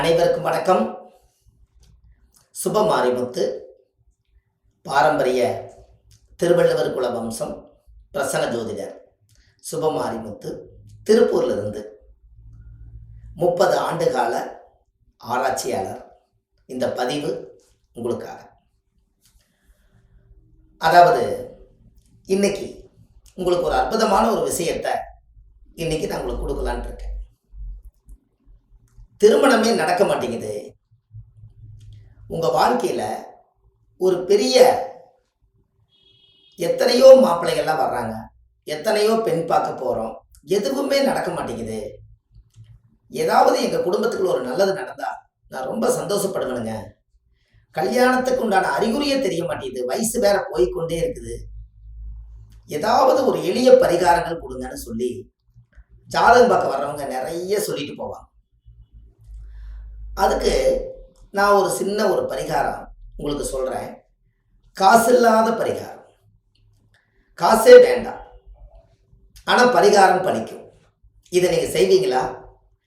அனைவருக்கும் வணக்கம். சுபமாரிமுத்து பாரம்பரிய திருவள்ளுவர் குல வம்சம் பிரசன்ன ஜோதிடர் சுபமாரிமுத்து திருப்பூரிலிருந்து 30 ஆண்டுகால ஆராய்ச்சியாளர். இந்த பதிவு உங்களுக்காக. அதாவது இன்னைக்கு உங்களுக்கு ஒரு அற்புதமான ஒரு விஷயத்தை இன்னைக்கு நான் உங்களுக்கு கொடுக்கலான் இருக்கேன். திருமணமே நடக்க மாட்டேங்குது. உங்கள் வாழ்க்கையில் ஒரு பெரிய எத்தனையோ மாப்பிள்ளைகள்லாம் வர்றாங்க, எத்தனையோ பெண் பார்க்க போகிறோம், எதுவுமே நடக்க மாட்டேங்குது. ஏதாவது எங்கள் குடும்பத்துக்குள்ள ஒரு நல்லது நடந்தால் நான் ரொம்ப சந்தோஷப்படுவேனுங்க. கல்யாணத்துக்கு உண்டான அறிகுறியே தெரிய மாட்டேங்குது, வயசு வேற போய்கொண்டே இருக்குது, ஏதாவது ஒரு எளிய பரிகாரங்கள் கொடுங்கன்னு சொல்லி ஜாதகம் பார்க்க வர்றவங்க நிறைய சொல்லிட்டு போவாங்க. அதுக்கு நான் ஒரு சின்ன ஒரு பரிகாரம் உங்களுக்கு சொல்கிறேன். காசு இல்லாத பரிகாரம், காசே வேண்டாம், ஆனால் பரிகாரம் பலிக்கும். இதை நீங்கள் செய்வீங்களா?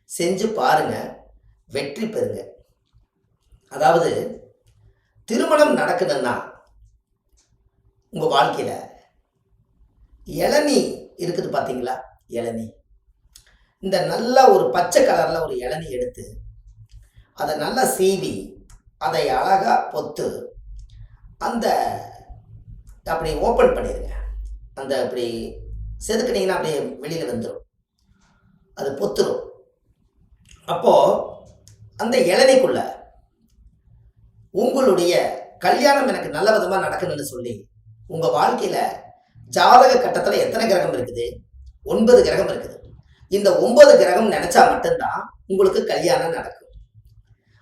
செஞ்சு பாருங்க, வெற்றி பெறுங்க. அதாவது திருமணம் நடக்குதுன்னா உங்கள் வாழ்க்கையில் இளநீ இருக்குது பார்த்தீங்களா? இளநீ, இந்த நல்ல ஒரு பச்சை கலரில் ஒரு இளநீ எடுத்து அதை நல்லா சீவி அதை அழகாக பொத்து அந்த அப்படி ஓப்பன் பண்ணிடுங்க. அந்த அப்படி செதுக்கினீங்கன்னா அப்படியே வெளியில் வந்துடும், அது பொத்துரும். அப்போது அந்த இளநிக்குள்ள உங்களுடைய கல்யாணம் எனக்கு நல்ல விதமாக நடக்கணும்னு சொல்லி உங்கள் வாழ்க்கையில் ஜாதக கட்டத்தில் எத்தனை கிரகம் இருக்குது? 9 கிரகம் இருக்குது. இந்த 9 கிரகம் நினச்சா மட்டும்தான் உங்களுக்கு கல்யாணம் நடக்கும்.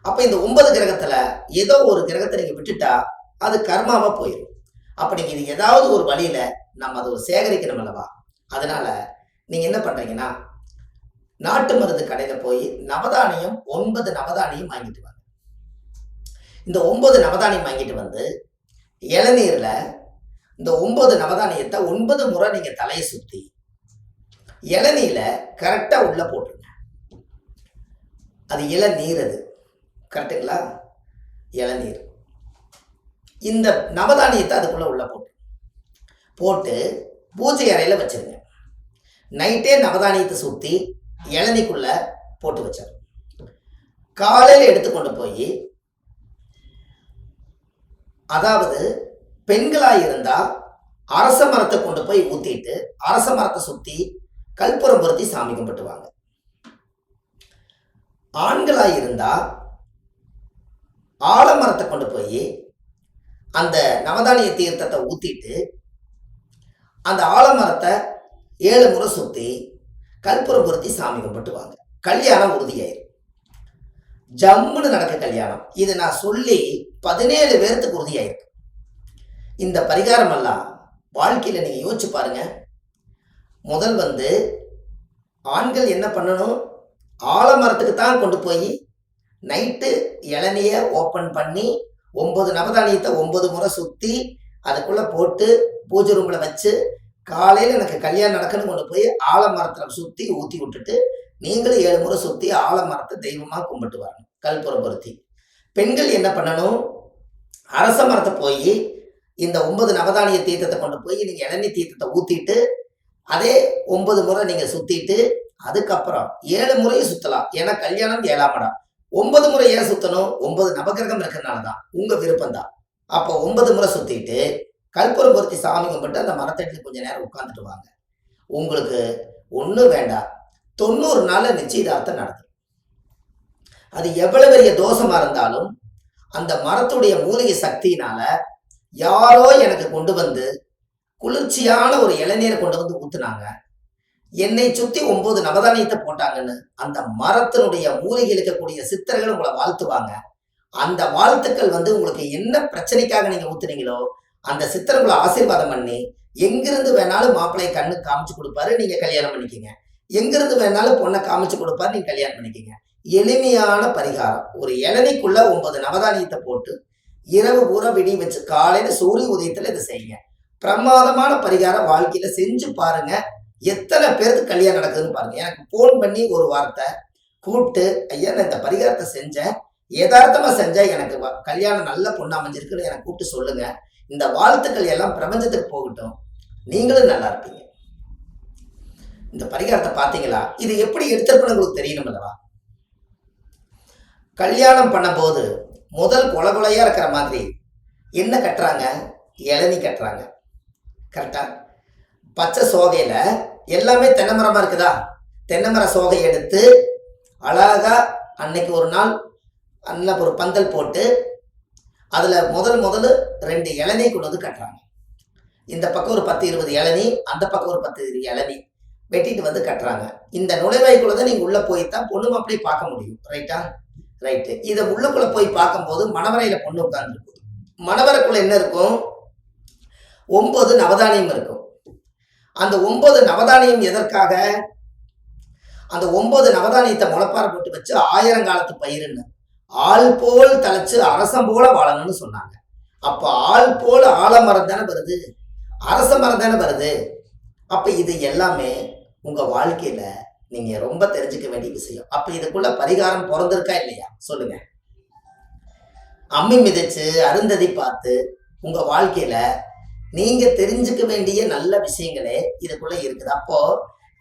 அப்போ இந்த 9 கிரகத்தில் ஏதோ ஒரு கிரகத்தை நீங்கள் விட்டுட்டா அது கர்மாவாக போயிடும். அப்போ நீங்கள் இது ஏதாவது ஒரு வழியில் நம்ம அதை ஒரு சேகரிக்கணும் அல்லவா? அதனால் நீங்கள் என்ன பண்ணுறீங்கன்னா, நாட்டு மருந்து கடையில் போய் நவதானியம் 9 நவதானியம் வாங்கிட்டு வாங்க. இந்த 9 நவதானியம் வாங்கிட்டு வந்து இளநீரில் இந்த 9 நவதானியத்தை 9 முறை நீங்கள் தலையை சுற்றி இளநீரில் கரெக்டாக உள்ளே போட்டுருங்க. அது இளநீர், அது கரெக்டுங்களா? இளநீர். இந்த நவதானியத்தை அதுக்குள்ளே உள்ளே போட்டு பூஜை அறையில் வச்சுருங்க. நைட்டே நவதானியத்தை சுற்றி இளநீக்குள்ளே போட்டு வச்சார். காலையில் எடுத்துக்கொண்டு போய், அதாவது பெண்களாக இருந்தால் அரச மரத்தை கொண்டு போய் ஊற்றிட்டு அரச மரத்தை சுற்றி கற்பூரம் பொருத்தி சாமி கும்பிட்டுவாங்க. ஆண்களாக இருந்தால் ஆலமரத்தை கொண்டு போய் அந்த நவதானிய தீர்த்தத்தை ஊற்றிட்டு அந்த ஆலமரத்தை 7 முறை சுற்றி கற்பூரம் பொருத்தி சாமி கும்பிட்டுவாங்க. கல்யாணம் உறுதியாயிரும். ஜம்முன்னு நடக்க கல்யாணம். இது நான் சொல்லி 17 பேர்த்துக்கு உறுதியாயிருக்கு. இந்த பரிகாரமெல்லாம் வாழ்க்கையில் நீங்கள் யோசிச்சு பாருங்க. முதல் ஆண்கள் என்ன பண்ணணும்? ஆலமரத்துக்கு தான் கொண்டு போய் நைட்டு இளநியை ஓப்பன் பண்ணி 9 நவதானியத்தை 9 முறை சுற்றி அதுக்குள்ளே போட்டு பூஜை ரூமில் வச்சு காலையில் எனக்கு கல்யாணம் நடக்குன்னு கொண்டு போய் ஆலமரத்தில் சுற்றி ஊற்றி விட்டுட்டு நீங்களும் 7 முறை சுற்றி ஆலமரத்தை தெய்வமாக கும்பிட்டு வரணும் கற்பூரம் பொருத்தி. பெண்கள் என்ன பண்ணணும்? அரச மரத்தை போய் இந்த 9 நவதானிய தீர்த்தத்தை கொண்டு போய் நீங்கள் இளநீ தீர்த்தத்தை ஊற்றிட்டு அதே 9 முறை நீங்கள் சுற்றிட்டு அதுக்கப்புறம் 7 முறையும் சுற்றலாம். ஏன்னா கல்யாணம் 7ஆம் இடம். 9 முறை ஏன் சுற்றணும்? 9 நவகிரகம் இருக்கிறனால தான், உங்கள் விருப்பம் தான். அப்போ 9 முறை சுற்றிட்டு கற்பூரம் பொருத்தி சாமி கும்பிட்டு அந்த மரத்தட்டில் கொஞ்சம் நேரம் உட்காந்துட்டு வாங்க. உங்களுக்கு ஒன்றும் வேண்டாம், 90 நாளில் நிச்சயதார்த்தம் நடக்கும். அது எவ்வளவு பெரிய தோஷமாக இருந்தாலும் அந்த மரத்துடைய மூலிகை சக்தியினால யாரோ எனக்கு கொண்டு வந்து குளிர்ச்சியான ஒரு இளநீரை கொண்டு வந்து ஊத்துனாங்க, என்னை சுற்றி 9 நவதானியத்தை போட்டாங்கன்னு அந்த மரத்தினுடைய மூலிகை இருக்கக்கூடிய சித்தர்கள் உங்களை வாழ்த்துவாங்க. அந்த வாழ்த்துக்கள் உங்களுக்கு என்ன பிரச்சனைக்காக நீங்கள் ஊத்துனீங்களோ அந்த சித்தர்களை ஆசீர்வாதம் பண்ணி எங்கிருந்து வேணாலும் மாப்பிள்ளையை கண்ணு காமிச்சு கொடுப்பாரு, நீங்கள் கல்யாணம் பண்ணிக்கிங்க. எங்கிருந்து வேணாலும் பொண்ணை காமிச்சு கொடுப்பாரு, நீங்கள் கல்யாணம் பண்ணிக்கிங்க. எளிமையான பரிகாரம். ஒரு இளநிக்குள்ள 9 நவதானியத்தை போட்டு இரவு பூரா விடி வச்சு காலையில் சூரிய உதயத்தில் இதை செய்யுங்க. பிரமாதமான பரிகாரம். வாழ்க்கையில் செஞ்சு பாருங்க. எத்தனை பேருக்கு கல்யாணம் நடக்குதுன்னு பாருங்க. எனக்கு ஃபோன் பண்ணி ஒரு வார்த்தை கூப்பிட்டு, ஐயா நான் இந்த பரிகாரத்தை செஞ்சேன், யதார்த்தமா செஞ்சா எனக்கு கல்யாணம் நல்ல பொண்ணு அமைஞ்சிருக்குன்னு எனக்கு கூப்பிட்டு சொல்லுங்க. இந்த வாழ்த்துக்கள் எல்லாம் பிரபஞ்சத்துக்கு போகட்டும், நீங்களும் நல்லா இருப்பீங்க. இந்த பரிகாரத்தை பார்த்தீங்களா? இது எப்படி எடுத்திருப்பேன்னு உங்களுக்கு தெரியணும் அல்லவா? கல்யாணம் பண்ணும்போது முதல் கொலையா இருக்கிற மாதிரி என்ன கட்டுறாங்க? இளநீ கட்டுறாங்க. கரெக்டா? பச்சை சோகையில எல்லாமே தென்னை மரமா இருக்குதா? தென்னை மர சோகை எடுத்து அழகா அன்னைக்கு ஒரு நாள் நல்ல ஒரு பந்தல் போட்டு அதுல முதல் 2 இளநீ கொண்டு வந்து கட்டுறாங்க. இந்த பக்கம் ஒரு 10-20 இளநீ, அந்த பக்கம் ஒரு 10 இளநீ வெட்டிட்டு வந்து கட்டுறாங்க. இந்த நுழைவாய்க்குள்ள தான் நீங்க உள்ள போய் தான் பொண்ணு மாப்பிளையை பார்க்க முடியும். ரைட்டா? ரைட்டு. இதை உள்ளுக்குள்ள போய் பார்க்கும்போது மணவரையில பொண்ணு உட்கார்ந்துருக்கும். மணவரைக்குள்ள என்ன இருக்கும்? 9 நவதானியம் இருக்கும். அந்த 9 நவதானியம் எதற்காக? அந்த 9 நவதானியத்தை முளைப்பார போட்டு வச்சு 1000 காலத்து பயிருன்னு ஆள் போல் தலைச்சு அரசம் போல வாழணும்னு சொன்னாங்க. அப்ப ஆள் போல ஆலமரம் தானே வருது, அரச மரம் தானே வருது. அப்ப இது எல்லாமே உங்க வாழ்க்கையில நீங்க ரொம்ப தெரிஞ்சுக்க வேண்டிய விஷயம். அப்ப இதுக்குள்ள பரிகாரம் பிறந்திருக்கா இல்லையா சொல்லுங்க. அம்மி மிதிச்சு அருந்ததி பார்த்து உங்க வாழ்க்கையில நீங்க தெரிஞ்சுக்க வேண்டிய நல்ல விஷயங்களே இதுக்குள்ள இருக்குது. அப்போ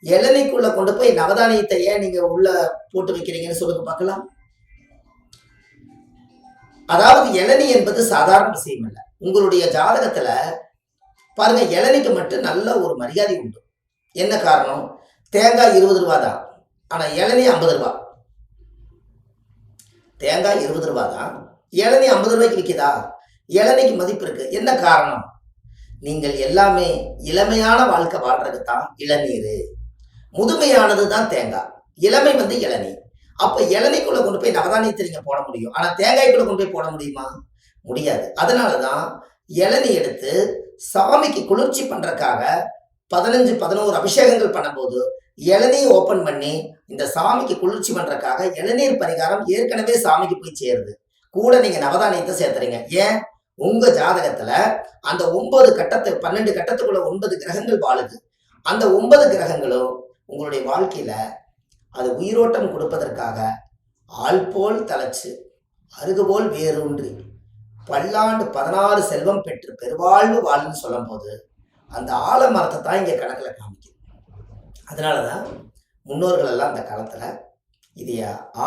இளநீக்குள்ள கொண்டு போய் நவதானியத்தை ஏன் நீங்க உள்ள போட்டு வைக்கிறீங்கன்னு சொல்லுங்க பார்க்கலாம். அதாவது இளநீ என்பது சாதாரண விஷயம் இல்லை. உங்களுடைய ஜாதகத்துல பாருங்க, இளநீக்கு மட்டும் நல்ல ஒரு மரியாதை உண்டு. என்ன காரணம்? தேங்காய் 20 ரூபா தான், ஆனா இளநீ 50 ரூபா. தேங்காய் 20 ரூபா தான், இளநீ 50 ரூபாய்க்கு விற்கிதா? இளநீக்கு மதிப்பு இருக்கு. என்ன காரணம்? நீங்கள் எல்லாமே இளமையான வாழ்க்கை வாழ்றது தான் இளநீர், முதுமையானது தான் தேங்காய், இளமை வந்து இளநீ. அப்ப இளநீக்குள்ள கொண்டு போய் நவதானியத்தை நீங்க போட முடியும், ஆனா தேங்காய்க்குள்ள கொண்டு போய் போட முடியுமா? முடியாது. அதனாலதான் இளநீ எடுத்து சாமிக்கு குளிர்ச்சி பண்றதுக்காக 15-11 அபிஷேகங்கள் பண்ணும்போது இளநீ ஓபன் பண்ணி இந்த சாமிக்கு குளிர்ச்சி பண்றதுக்காக இளநீர் பரிகாரம் ஏற்கனவே சாமிக்கு போய் சேருது. கூட நீங்க நவதானியத்தை சேர்த்துறீங்க. ஏன்? உங்க ஜாதகத்துல அந்த 9 கட்டத்தை 12 கட்டத்துக்குள்ள 9 கிரகங்கள் வாழுது. அந்த 9 கிரகங்களும் உங்களுடைய வாழ்க்கையில அது உயிரோட்டம் கொடுப்பதற்காக ஆள் போல் தலைச்சு அருகுபோல் வேரூன்றி பல்லாண்டு 16 செல்வம் பெற்று பெருவாழ்வு வாழ்ன்னு சொல்லும் போது அந்த ஆலமரத்தை தான் இங்க கணக்குல காமிக்குது. அதனாலதான் முன்னோர்கள் எல்லாம் அந்த காலத்துல இது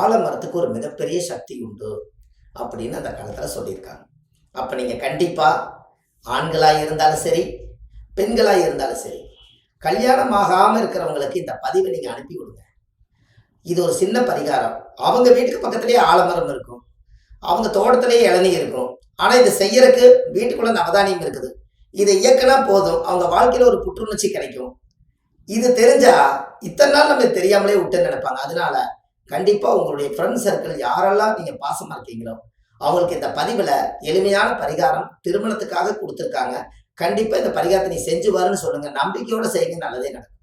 ஆலமரத்துக்கு ஒரு மிகப்பெரிய சக்தி உண்டு அப்படின்னு அந்த காலத்துல சொல்லியிருக்காங்க. அப்ப நீங்க கண்டிப்பா ஆண்களாய் இருந்தாலும் சரி, பெண்களாய் இருந்தாலும் சரி, கல்யாணம் ஆகாம இருக்கிறவங்களுக்கு இந்த பதிவை நீங்க அனுப்பி விடுங்க. இது ஒரு சின்ன பரிகாரம். அவங்க வீட்டுக்கு பக்கத்திலேயே ஆலமரம் இருக்கும், அவங்க தோட்டத்திலேயே இளநீ இருக்கும், ஆனா இதை செய்யறதுக்கு வீட்டுக்குள்ள நவதானியம் இருக்குது. இதை இயக்கினா போதும், அவங்க வாழ்க்கையில ஒரு புத்துணர்ச்சி கிடைக்கும். இது தெரிஞ்சா இத்தனை நாள் நம்ம தெரியாமலே விட்டுன்னு நினைப்பாங்க. அதனால கண்டிப்பா உங்களுடைய ஃப்ரெண்ட் சர்க்கிள் யாரெல்லாம் நீங்க பாசமா இருக்கீங்களோ அவங்களுக்கு இந்த பதிவுல எளிமையான பரிகாரம் திருமணத்துக்காக கொடுத்துருக்காங்க. கண்டிப்பா இந்த பரிகாரத்தை நீ செஞ்சு வருன்னு சொல்லுங்க. நம்பிக்கையோட செய்யுங்க, நல்லதே நடக்கும்.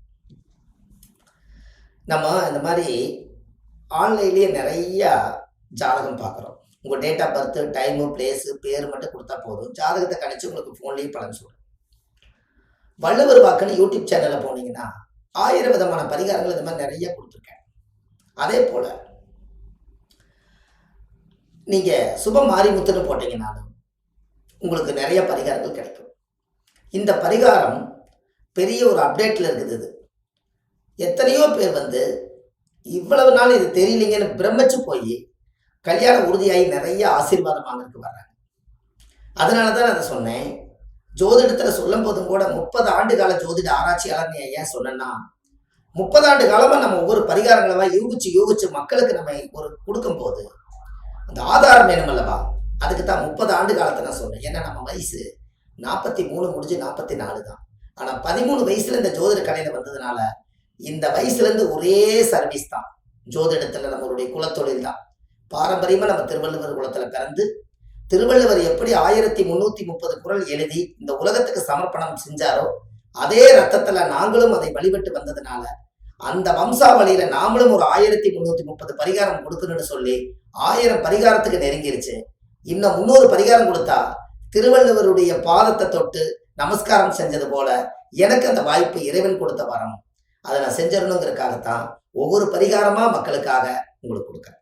நம்ம இந்த மாதிரி ஆன்லைன்லயே நிறைய ஜாதகம் பார்க்குறோம். உங்கள் date of birth, time, place, பேர் மட்டும் கொடுத்தா போதும், ஜாதகத்தை கணிச்சு உங்களுக்கு ஃபோன்லேயே பலன் சொல்கிறேன். வள்ளுவர் வாக்குன்னு யூடியூப் சேனலில் போனீங்கன்னா 1000 விதமான பரிகாரங்கள் இந்த மாதிரி நிறைய கொடுத்துருக்கேன். அதே போல் நீங்கள் சுப மாரிமுத்துன்னு போட்டீங்கன்னாலும் உங்களுக்கு நிறைய பரிகாரங்கள் கிடைக்கும். இந்த பரிகாரம் பெரிய ஒரு அப்டேட்டில் இருக்குது. இது எத்தனையோ பேர் வந்து இவ்வளவு நாள் இது தெரியலீங்கன்னு பிரமிச்சு போய் கல்யாணம் உறுதியாகி நிறைய ஆசீர்வாதம் வாங்கறதுக்கு வர்றாங்க. அதனால தான் அதை சொன்னேன். ஜோதிடத்தில் சொல்லும் போதும் கூட 30 ஆண்டு கால ஜோதிட ஆராய்ச்சியாளர் ஏன் சொன்னேன்னா, 30 ஆண்டு காலமாக நம்ம ஒவ்வொரு பரிகாரங்களவா யூகிச்சு மக்களுக்கு நம்ம ஒரு கொடுக்கும் போது அந்த ஆதாரம் வேணும் அல்லவா? அதுக்கு தான் 30 ஆண்டு காலத்தை நான் சொன்னேன். ஏன்னா நம்ம வயசு 43 முடிஞ்சு 44 தான். ஆனால் 13 வயசுல இந்த ஜோதிட கலையில் வந்ததுனால இந்த வயசுலேருந்து ஒரே சர்வீஸ் தான். ஜோதிடத்தில் நம்மளுடைய குலத்தொழில் தான். பாரம்பரியமாக நம்ம திருவள்ளுவர் குலத்தில் பிறந்து திருவள்ளுவர் எப்படி 1330 குறள் எழுதி இந்த உலகத்துக்கு சமர்ப்பணம் செஞ்சாரோ அதே ரத்தத்துல நாங்களும் அதை வழிபட்டு வந்ததுனால அந்த வம்சாவளியில நாமளும் ஒரு 1330 பரிகாரம் கொடுக்கணும்னு சொல்லி 1000 பரிகாரத்துக்கு நெருங்கிருச்சு. இன்னும் 300 பரிகாரம் கொடுத்தா திருவள்ளுவருடைய பாதத்தை தொட்டு நமஸ்காரம் செஞ்சது போல எனக்கு அந்த வாய்ப்பு இறைவன் கொடுத்த வரம். அதை நான் செஞ்சிடணுங்கிறதுக்காகத்தான் ஒவ்வொரு பரிகாரமா மக்களுக்காக உங்களுக்கு கொடுக்குறேன்.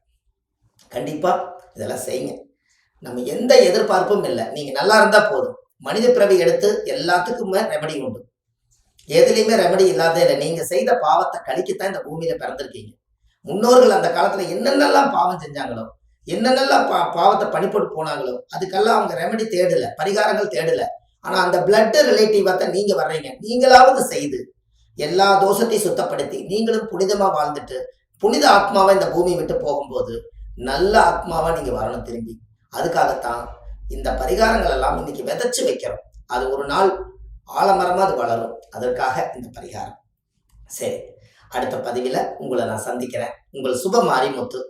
கண்டிப்பா இதெல்லாம் செய்யுங்க. நம்ம எந்த எதிர்பார்ப்பும் இல்லை. நீங்க நல்லா இருந்தா போதும். மனித பிறவி எடுத்து எல்லாத்துக்குமே ரெமடி உண்டு. எதுலையுமே ரெமடி இல்லாத இல்லை. நீங்க செய்த பாவத்தை கழிக்கத்தான் இந்த பூமியில பிறந்திருக்கீங்க. முன்னோர்கள் அந்த காலத்துல என்னென்னலாம் பாவம் செஞ்சாங்களோ, என்னென்னலாம் பாவத்தை பணிப்பட்டு போனாங்களோ, அதுக்கெல்லாம் அவங்க ரெமடி தேடல, பரிகாரங்கள் தேடல. ஆனா அந்த பிளட் ரிலேட்டிவா தான் நீங்க வர்றீங்க. நீங்களாவது செய்து எல்லா தோஷத்தையும் சுத்தப்படுத்தி நீங்களும் புனிதமா வாழ்ந்துட்டு புனித ஆத்மாவா இந்த பூமியை விட்டு போகும்போது நல்ல ஆத்மாவா நீங்க வரணும் திரும்பி. அதுக்காகத்தான் இந்த பரிகாரங்கள் எல்லாம் இன்னைக்கு விதைச்சு வைக்கிறோம். அது ஒரு நாள் ஆலமரமா அது வளரும். அதற்காக இந்த பரிகாரம். சரி, அடுத்த பதிவில் உங்களை நான் சந்திக்கிறேன். உங்கள் சுப மாரிமுத்து.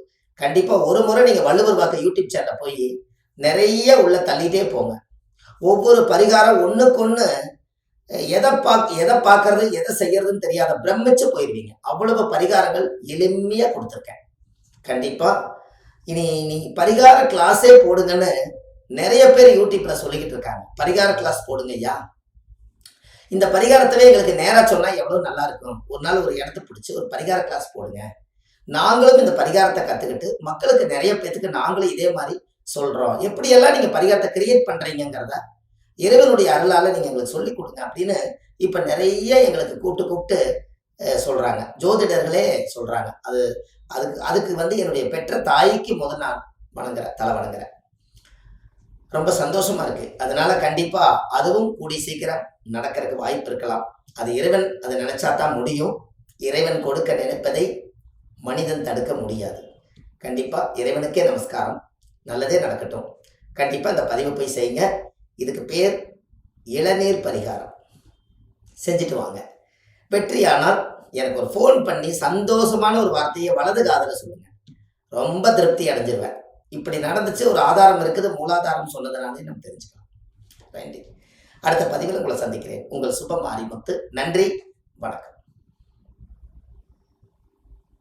கண்டிப்பா ஒரு முறை நீங்க வள்ளுவர் வாக்கு யூடியூப் சேனல்ல போய் நிறைய உள்ள தள்ளிட்டே போங்க. ஒவ்வொரு பரிகாரம் ஒண்ணுக்கு ஒண்ணு எதை பார்க்கறது எதை செய்யறதுன்னு தெரியாத பிரமிச்சு போயிருவீங்க. அவ்வளவு பரிகாரங்கள் எளிமையா கொடுத்துருக்கேன். கண்டிப்பா இனி நீ பரிகார கிளாஸே போடுங்கன்னு நிறைய பேர் யூடியூப்ல சொல்லிக்கிட்டு இருக்காங்க. பரிகார கிளாஸ் போடுங்க ஐயா. இந்த பரிகாரத்தவே எங்களுக்கு நேரா சொன்னா எவ்வளவு நல்லா இருக்கும். ஒரு நாள் ஒரு இடத்த பிடிச்சி ஒரு பரிகார கிளாஸ் போடுங்க. நாங்களும் இந்த பரிகாரத்தை கத்துக்கிட்டு மக்களுக்கு நிறைய பேத்துக்கு நாங்களும் இதே மாதிரி சொல்றோம். எப்படியெல்லாம் நீங்க பரிகாரத்தை கிரியேட் பண்றீங்கிறத இறைவனுடைய அருளால நீங்க எங்களுக்கு சொல்லிக் கொடுங்க அப்படின்னு இப்ப நிறைய எங்களுக்கு கூப்பிட்டு சொல்றாங்க. ஜோதிடர்களே சொல்றாங்க. அதுக்கு என்னுடைய பெற்ற தாய்க்கு முதல் நான் தலை வணங்குறேன். ரொம்ப சந்தோஷமா இருக்கு. அதனால கண்டிப்பா அதுவும் கூடி சீக்கிரம் நடக்கிறதுக்கு வாய்ப்பு இருக்கலாம். அது இறைவன் அது நினைச்சா தான் முடியும். இறைவன் கொடுக்க நினைப்பதை மனிதன் தடுக்க முடியாது. கண்டிப்பா இறைவனுக்கே நமஸ்காரம். நல்லதே நடக்கட்டும். கண்டிப்பா இந்த பதிவை போய் செய்யுங்க. இதுக்கு பேர் இளநீர் பரிகாரம். செஞ்சுட்டு வாங்க. வெற்றியானால் எனக்கு ஒரு ஃபோன் பண்ணி சந்தோஷமான ஒரு வார்த்தையை வலது காதுல சொல்லுங்க. ரொம்ப திருப்தி அடைஞ்சிருவேன். இப்படி நடந்துச்சு, ஒரு ஆதாரம் இருக்குது, மூலாதாரம் சொன்னதுனாலே நம்ம தெரிஞ்சுக்கலாம். நன்றி. அடுத்த பதிவில் உங்களை சந்திக்கிறேன். உங்கள் சுப மாரிமுத்து. நன்றி, வணக்கம்.